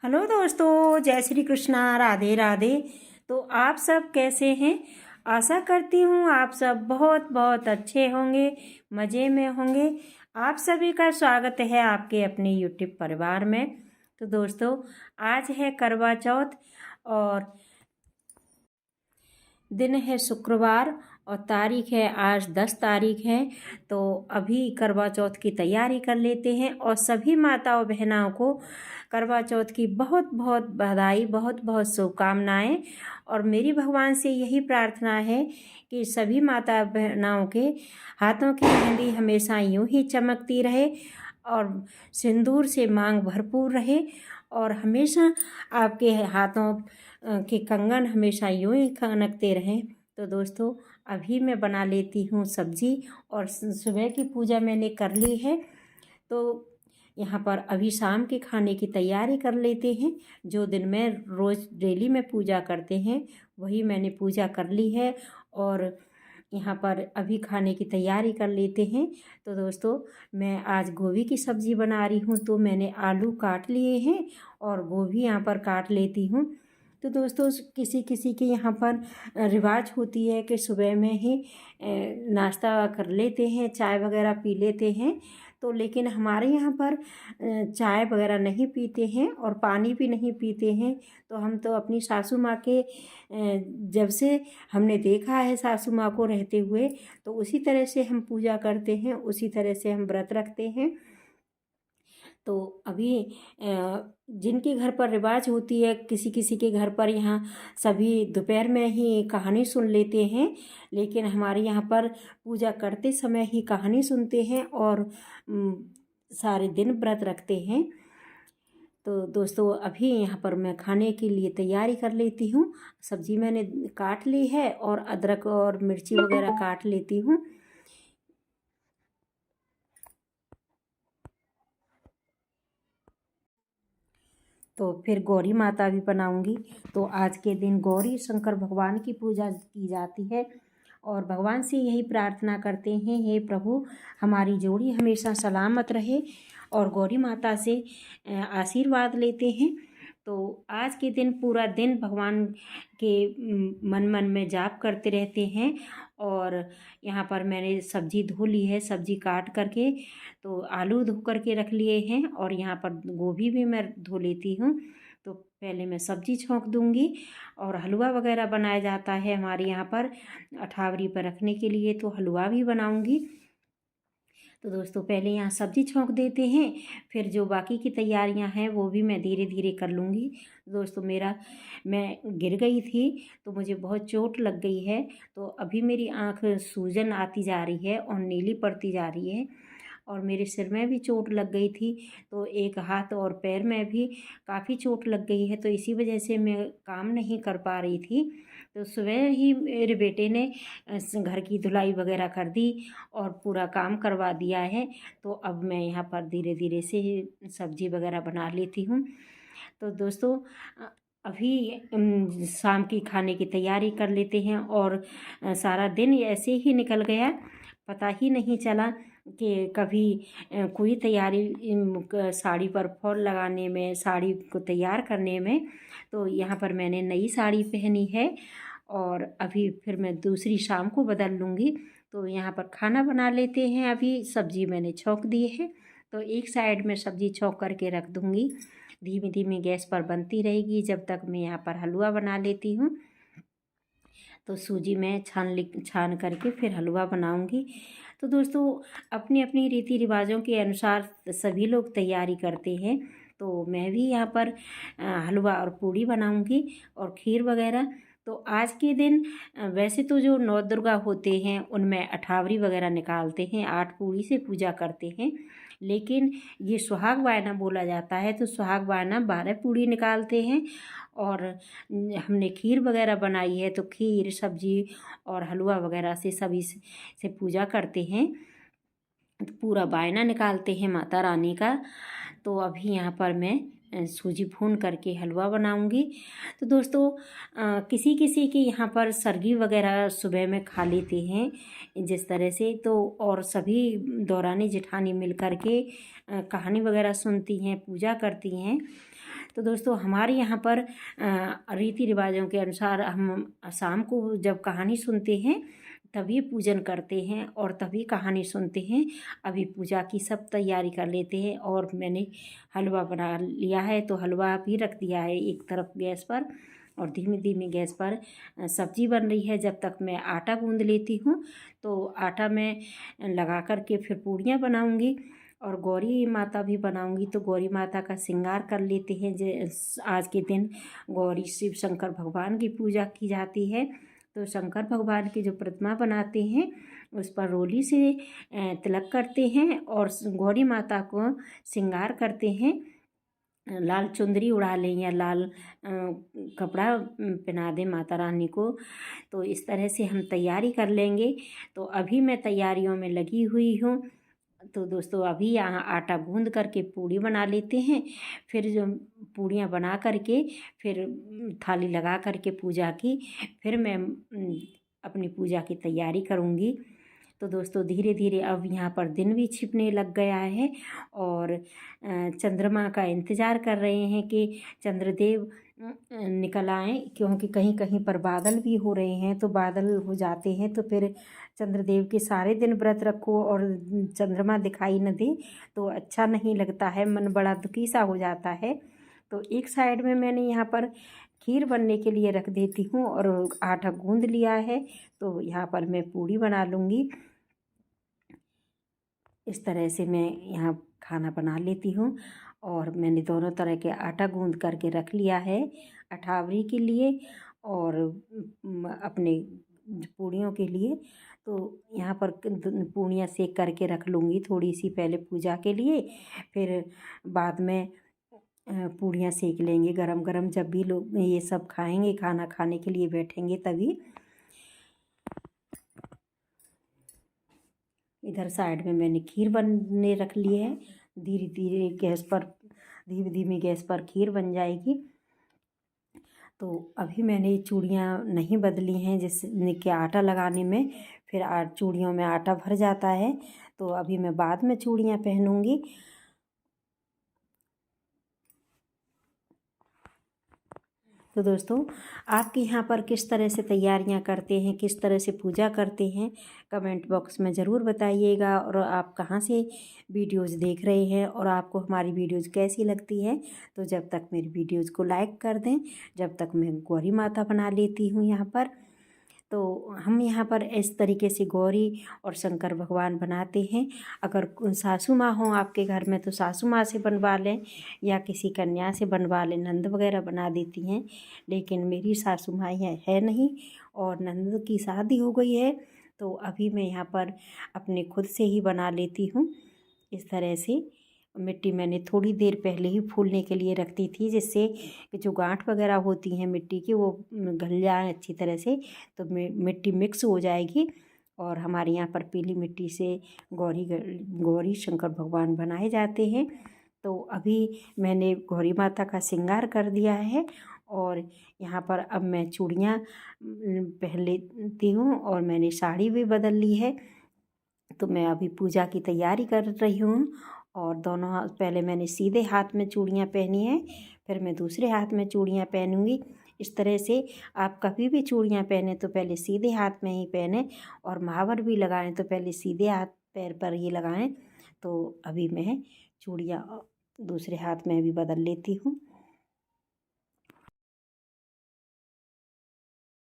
Hello दोस्तों, जय श्री कृष्णा, राधे राधे। तो आप सब कैसे हैं? आशा करती हूँ आप सब बहुत बहुत अच्छे होंगे, मज़े में होंगे। आप सभी का स्वागत है आपके अपने यूट्यूब परिवार में। तो दोस्तों, आज है करवा चौथ और दिन है शुक्रवार और तारीख है आज 10 तारीख है। तो अभी करवा चौथ की तैयारी कर लेते हैं और सभी माताओं बहनों को करवा चौथ की बहुत बहुत बधाई, बहुत बहुत शुभकामनाएं। और मेरी भगवान से यही प्रार्थना है कि सभी माता बहनों के हाथों की मेहंदी हमेशा यूं ही चमकती रहे और सिंदूर से मांग भरपूर रहे और हमेशा आपके हाथों के कंगन हमेशा यूं ही खनकते रहें। तो दोस्तों, अभी मैं बना लेती हूँ सब्जी और सुबह की पूजा मैंने कर ली है। तो यहाँ पर अभी शाम के खाने की तैयारी कर लेते हैं। जो दिन में रोज़ डेली में पूजा करते हैं वही मैंने पूजा कर ली है और यहाँ पर अभी खाने की तैयारी कर लेते हैं। तो दोस्तों, मैं आज गोभी की सब्ज़ी बना रही हूँ। तो मैंने आलू काट लिए हैं और गोभी यहाँ पर काट लेती हूँ। तो दोस्तों, किसी किसी के यहाँ पर रिवाज होती है कि सुबह में ही नाश्ता कर लेते हैं, चाय वगैरह पी लेते हैं। तो लेकिन हमारे यहाँ पर चाय वगैरह नहीं पीते हैं और पानी भी नहीं पीते हैं। तो हम तो अपनी सासू माँ के जब से हमने देखा है सासू माँ को रहते हुए, तो उसी तरह से हम पूजा करते हैं, उसी तरह से हम व्रत रखते हैं। तो अभी जिनके घर पर रिवाज होती है, किसी किसी के घर पर यहाँ सभी दोपहर में ही कहानी सुन लेते हैं, लेकिन हमारे यहाँ पर पूजा करते समय ही कहानी सुनते हैं और सारे दिन व्रत रखते हैं। तो दोस्तों, अभी यहाँ पर मैं खाने के लिए तैयारी कर लेती हूँ। सब्जी मैंने काट ली है और अदरक और मिर्ची वगैरह काट लेती हूँ। तो फिर गौरी माता भी बनाऊंगी। तो आज के दिन गौरी शंकर भगवान की पूजा की जाती है और भगवान से यही प्रार्थना करते हैं, हे प्रभु हमारी जोड़ी हमेशा सलामत रहे और गौरी माता से आशीर्वाद लेते हैं। तो आज के दिन पूरा दिन भगवान के मन मन में जाप करते रहते हैं। और यहाँ पर मैंने सब्जी धो ली है, सब्जी काट करके तो आलू धो करके रख लिए हैं और यहाँ पर गोभी भी मैं धो लेती हूँ। तो पहले मैं सब्जी छौंक दूँगी और हलवा वगैरह बनाया जाता है हमारे यहाँ पर अठावरी पर रखने के लिए, तो हलवा भी बनाऊँगी। तो दोस्तों, पहले यहाँ सब्जी छौंक देते हैं, फिर जो बाकी की तैयारियां हैं वो भी मैं धीरे धीरे कर लूँगी। दोस्तों, मैं गिर गई थी तो मुझे बहुत चोट लग गई है। तो अभी मेरी आँख सूजन आती जा रही है और नीली पड़ती जा रही है और मेरे सिर में भी चोट लग गई थी। तो एक हाथ और पैर में भी काफ़ी चोट लग गई है, तो इसी वजह से मैं काम नहीं कर पा रही थी। तो सुबह ही मेरे बेटे ने घर की धुलाई वगैरह कर दी और पूरा काम करवा दिया है। तो अब मैं यहाँ पर धीरे धीरे से सब्जी वगैरह बना लेती हूँ। तो दोस्तों, अभी शाम की खाने की तैयारी कर लेते हैं और सारा दिन ऐसे ही निकल गया, पता ही नहीं चला कि कभी कोई तैयारी साड़ी पर फॉल लगाने में, साड़ी को तैयार करने में। तो यहाँ पर मैंने नई साड़ी पहनी है और अभी फिर मैं दूसरी शाम को बदल लूँगी। तो यहाँ पर खाना बना लेते हैं। अभी सब्जी मैंने छौंक दी है तो एक साइड में सब्जी छौंक करके रख दूँगी, धीमी धीमी गैस पर बनती रहेगी जब तक मैं यहाँ पर हलवा बना लेती हूँ। तो सूजी में छान करके फिर हलवा बनाऊंगी। तो दोस्तों, अपनी अपनी रीति रिवाजों के अनुसार सभी लोग तैयारी करते हैं। तो मैं भी यहाँ पर हलवा और पूड़ी बनाऊंगी और खीर वगैरह। तो आज के दिन वैसे तो जो नौ दुर्गा होते हैं उनमें अठावरी वगैरह निकालते हैं, 8 पूड़ी से पूजा करते हैं। लेकिन ये सुहाग वायना बोला जाता है, तो सुहाग वायना 12 पूड़ी निकालते हैं। और हमने खीर वगैरह बनाई है तो खीर, सब्जी और हलवा वगैरह से सभी से पूजा करते हैं। तो पूरा बायना निकालते हैं माता रानी का। तो अभी यहाँ पर मैं सूजी भून करके हलवा बनाऊंगी। तो दोस्तों, किसी किसी के यहाँ पर सरगी वगैरह सुबह में खा लेते हैं जिस तरह से। तो और सभी दौरानी जेठानी मिल कर के कहानी वगैरह सुनती हैं, पूजा करती हैं। तो दोस्तों हमारे यहाँ पर रीति रिवाजों के अनुसार हम शाम को जब कहानी सुनते हैं तभी पूजन करते हैं और तभी कहानी सुनते हैं। अभी पूजा की सब तैयारी कर लेते हैं और मैंने हलवा बना लिया है, तो हलवा भी रख दिया है एक तरफ गैस पर और धीमी धीमी गैस पर सब्जी बन रही है। जब तक मैं आटा गूँध लेती हूँ, तो आटा मैं लगा कर के फिर पूड़ियाँ बनाऊँगी और गौरी माता भी बनाऊँगी। तो गौरी माता का श्रृंगार कर लेते हैं। आज के दिन गौरी शिव शंकर भगवान की पूजा की जाती है। तो शंकर भगवान की जो प्रतिमा बनाते हैं उस पर रोली से तिलक करते हैं और गौरी माता को श्रृंगार करते हैं। लाल चुंदरी उड़ा लें या लाल कपड़ा पहना दें माता रानी को। तो इस तरह से हम तैयारी कर लेंगे। तो अभी मैं तैयारियों में लगी हुई हूँ। तो दोस्तों अभी यहाँ आटा गूँध करके पूड़ी बना लेते हैं। फिर जो पूड़ियाँ बना करके फिर थाली लगा करके पूजा की, फिर मैं अपनी पूजा की तैयारी करूँगी। तो दोस्तों धीरे धीरे अब यहाँ पर दिन भी छिपने लग गया है और चंद्रमा का इंतज़ार कर रहे हैं कि चंद्रदेव निकल आएँ, क्योंकि कहीं कहीं पर बादल भी हो रहे हैं। तो बादल हो जाते हैं तो फिर चंद्रदेव के सारे दिन व्रत रखो और चंद्रमा दिखाई न दे तो अच्छा नहीं लगता है, मन बड़ा दुखी सा हो जाता है। तो एक साइड में मैंने यहाँ पर खीर बनने के लिए रख देती हूँ और आटा गूँध लिया है। तो यहाँ पर मैं पूड़ी बना लूँगी। इस तरह से मैं यहाँ खाना बना लेती हूँ और मैंने दोनों तरह के आटा गूँध करके रख लिया है अठावरी के लिए और अपने पूड़ियों के लिए। तो यहाँ पर पूड़ियाँ सेक करके रख लूँगी थोड़ी सी पहले पूजा के लिए, फिर बाद में पूड़ियाँ सेक लेंगे गरम गरम। जब भी लोग ये सब खाएंगे, खाना खाने के लिए बैठेंगे तभी। इधर साइड में मैंने खीर बनने रख ली है। धीरे धीरे गैस पर धीमी धीमी गैस पर खीर बन जाएगी। तो अभी मैंने चूड़ियाँ नहीं बदली हैं, जिसने कि आटा लगाने में फिर चूड़ियों में आटा भर जाता है। तो अभी मैं बाद में चूड़ियाँ पहनूंगी। तो दोस्तों आपके यहाँ पर किस तरह से तैयारियाँ करते हैं, किस तरह से पूजा करते हैं, कमेंट बॉक्स में ज़रूर बताइएगा। और आप कहाँ से वीडियोज़ देख रहे हैं और आपको हमारी वीडियोज़ कैसी लगती है। तो जब तक मेरी वीडियोज़ को लाइक कर दें, जब तक मैं गौरी माता बना लेती हूँ यहाँ पर। तो हम यहाँ पर इस तरीके से गौरी और शंकर भगवान बनाते हैं। अगर सासू माँ हो आपके घर में तो सासू माँ से बनवा लें या किसी कन्या से बनवा लें, नंद वगैरह बना देती हैं। लेकिन मेरी सासू माँ है नहीं और नंद की शादी हो गई है। तो अभी मैं यहाँ पर अपने खुद से ही बना लेती हूँ। इस तरह से मिट्टी मैंने थोड़ी देर पहले ही फूलने के लिए रख दी थी, जिससे जो गांठ वगैरह होती हैं मिट्टी की वो गल जाए अच्छी तरह से। तो मिट्टी मिक्स हो जाएगी। और हमारे यहाँ पर पीली मिट्टी से गौरी शंकर भगवान बनाए जाते हैं। तो अभी मैंने गौरी माता का श्रृंगार कर दिया है और यहाँ पर अब मैं चूड़ियाँ पहन लेती हूँ और मैंने साड़ी भी बदल ली है। तो मैं अभी पूजा की तैयारी कर रही हूँ और दोनों हाथ, पहले मैंने सीधे हाथ में चूड़ियाँ पहनी हैं, फिर मैं दूसरे हाथ में चूड़ियाँ पहनूंगी। इस तरह से आप कभी भी चूड़ियाँ पहने तो पहले सीधे हाथ में ही पहने और महावर भी लगाएं तो पहले सीधे हाथ पैर पर ही लगाएं। तो अभी मैं चूड़ियाँ दूसरे हाथ में भी बदल लेती हूँ।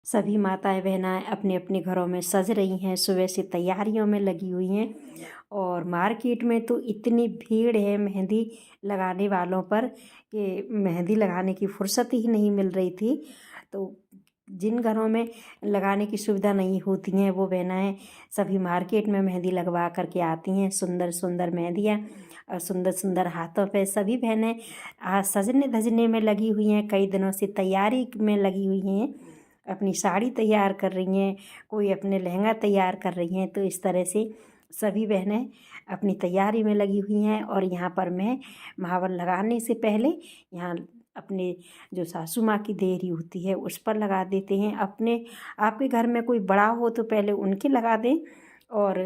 सभी माताएं बहनाएं अपने अपने घरों में सज रही हैं, सुबह से तैयारियों में लगी हुई हैं। और मार्केट में तो इतनी भीड़ है मेहंदी लगाने वालों पर कि मेहंदी लगाने की फुर्सत ही नहीं मिल रही थी। तो जिन घरों में लगाने की सुविधा नहीं होती हैं वो बहनाएं सभी मार्केट में मेहंदी लगवा करके आती हैं। सुंदर सुंदर मेहंदियाँ और सुंदर सुंदर हाथों पे सभी बहनें आज सजने धजने में लगी हुई हैं, कई दिनों से तैयारी में लगी हुई हैं। अपनी साड़ी तैयार कर रही हैं, कोई अपने लहंगा तैयार कर रही हैं। तो इस तरह से सभी बहनें अपनी तैयारी में लगी हुई हैं। और यहाँ पर मैं महावर लगाने से पहले यहाँ अपने जो सासू माँ की देहरी होती है उस पर लगा देते हैं। आपके घर में कोई बड़ा हो तो पहले उनके लगा दें और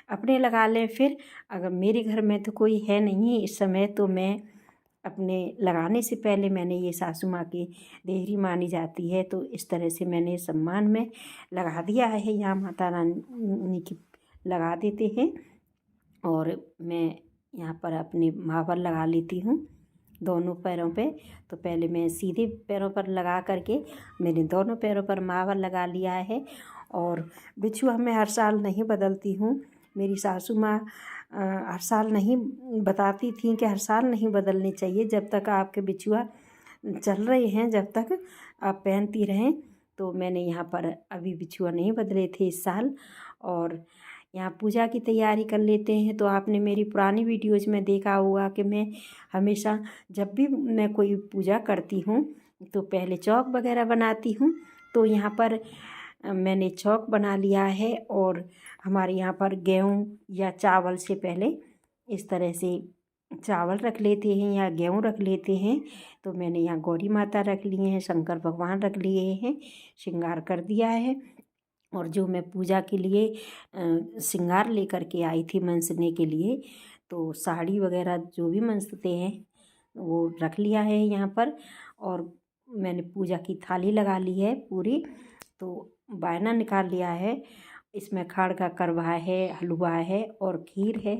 अपने लगा लें। फिर अगर मेरे घर में तो कोई है नहीं इस समय तो मैं अपने लगाने से पहले मैंने ये सासू माँ की देहरी मानी जाती है, तो इस तरह से मैंने सम्मान में लगा दिया है। यहाँ माता रानी की लगा देते हैं और मैं यहाँ पर अपने महावर लगा लेती हूँ दोनों पैरों पे। तो पहले मैं सीधे पैरों पर लगा करके मैंने दोनों पैरों पर महावर लगा लिया है। और बिछुआ मैं हर साल नहीं बदलती हूँ। मेरी सासू माँ हर साल नहीं बताती थी कि हर साल नहीं बदलने चाहिए, जब तक आपके बिछुआ चल रहे हैं जब तक आप पहनती रहें। तो मैंने यहाँ पर अभी बिछुआ नहीं बदले थे इस साल। और यहाँ पूजा की तैयारी कर लेते हैं। तो आपने मेरी पुरानी वीडियोज़ में देखा होगा कि मैं हमेशा जब भी मैं कोई पूजा करती हूँ तो पहले चौक वगैरह बनाती हूँ। तो यहाँ पर मैंने चौक बना लिया है और हमारे यहाँ पर गेहूँ या चावल से पहले इस तरह से चावल रख लेते हैं या गेहूँ रख लेते हैं। तो मैंने यहाँ गौरी माता रख लिए हैं, शंकर भगवान रख लिए हैं, श्रृंगार कर दिया है। और जो मैं पूजा के लिए श्रृंगार लेकर के आई थी मंसने के लिए, तो साड़ी वगैरह जो भी मंसते हैं वो रख लिया है यहाँ पर। और मैंने पूजा की थाली लगा ली है पूरी। तो बायना निकाल लिया है, इसमें खाड़ का करवा है, हलवा है और खीर है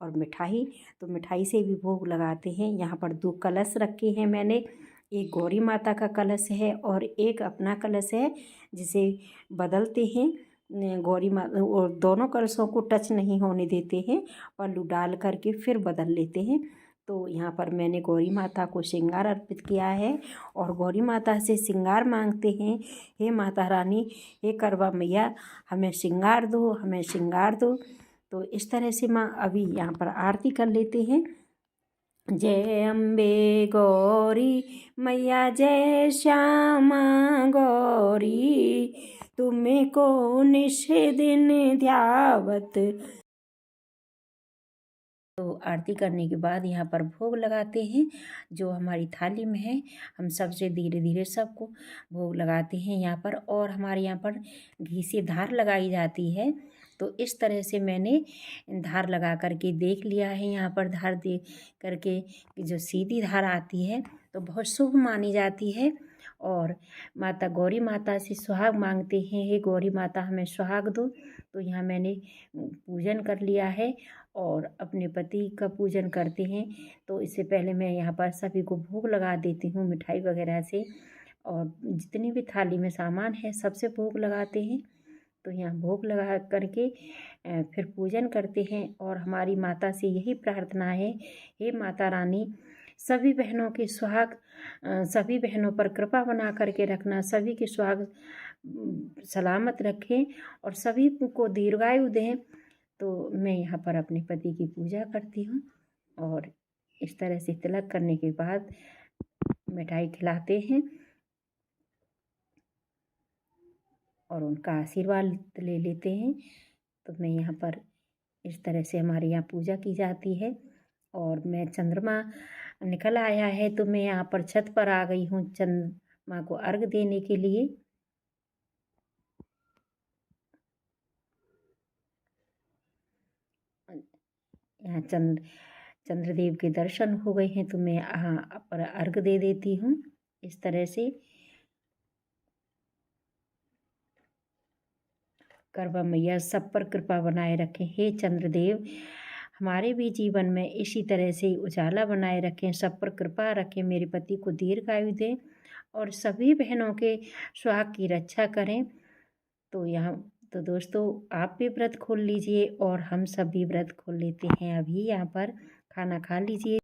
और मिठाई। तो मिठाई से भी भोग लगाते हैं। यहाँ पर 2 कलश रखे हैं मैंने, एक गौरी माता का कलश है और एक अपना कलश है जिसे बदलते हैं गौरी माता। और दोनों कलशों को टच नहीं होने देते हैं, पल्लू डाल करके फिर बदल लेते हैं। तो यहाँ पर मैंने गौरी माता को श्रृंगार अर्पित किया है और गौरी माता से श्रृंगार मांगते हैं, हे माता रानी, हे करवा मैया, हमें श्रृंगार दो, हमें श्रृंगार दो। तो इस तरह से माँ अभी यहाँ पर आरती कर लेते हैं। जय अम्बे गौरी मैया, जय श्यामा गौरी, तुम्हें को निश दिन ध्यावत। तो आरती करने के बाद यहाँ पर भोग लगाते हैं जो हमारी थाली में है। हम सबसे धीरे धीरे सबको भोग लगाते हैं यहाँ पर। और हमारे यहाँ पर घी से धार लगाई जाती है। तो इस तरह से मैंने धार लगा करके देख लिया है। यहाँ पर धार दे करके जो सीधी धार आती है तो बहुत शुभ मानी जाती है। और माता गौरी माता से सुहाग मांगते हैं, हे गौरी माता हमें सुहाग दो। तो यहाँ मैंने पूजन कर लिया है और अपने पति का पूजन करते हैं। तो इससे पहले मैं यहाँ पर सभी को भोग लगा देती हूँ मिठाई वगैरह से। और जितनी भी थाली में सामान है सबसे भोग लगाते हैं। तो यहाँ भोग लगा करके फिर पूजन करते हैं। और हमारी माता से यही प्रार्थना है, हे माता रानी, सभी बहनों के सुहाग, सभी बहनों पर कृपा बना करके रखना, सभी के सुहाग सलामत रखें और सभी को दीर्घायु दें। तो मैं यहाँ पर अपने पति की पूजा करती हूँ और इस तरह से तिलक करने के बाद मिठाई खिलाते हैं और उनका आशीर्वाद ले लेते हैं। तो मैं यहाँ पर इस तरह से हमारे यहाँ पूजा की जाती है। और मैं चंद्रमा निकल आया है तो मैं यहाँ पर छत पर आ गई हूँ चंद्रमा को अर्घ देने के लिए। यहाँ चंद्रदेव के दर्शन हो गए हैं तो मैं यहाँ पर अर्घ दे देती हूँ इस तरह से। करवा मैया सब पर कृपा बनाए रखें, हे चंद्रदेव हमारे भी जीवन में इसी तरह से उजाला बनाए रखें, सब पर कृपा रखें, मेरे पति को दीर्घायु दें और सभी बहनों के सुहाग की रक्षा करें। तो दोस्तों आप भी व्रत खोल लीजिए और हम सब भी व्रत खोल लेते हैं। अभी यहाँ पर खाना खा लीजिए।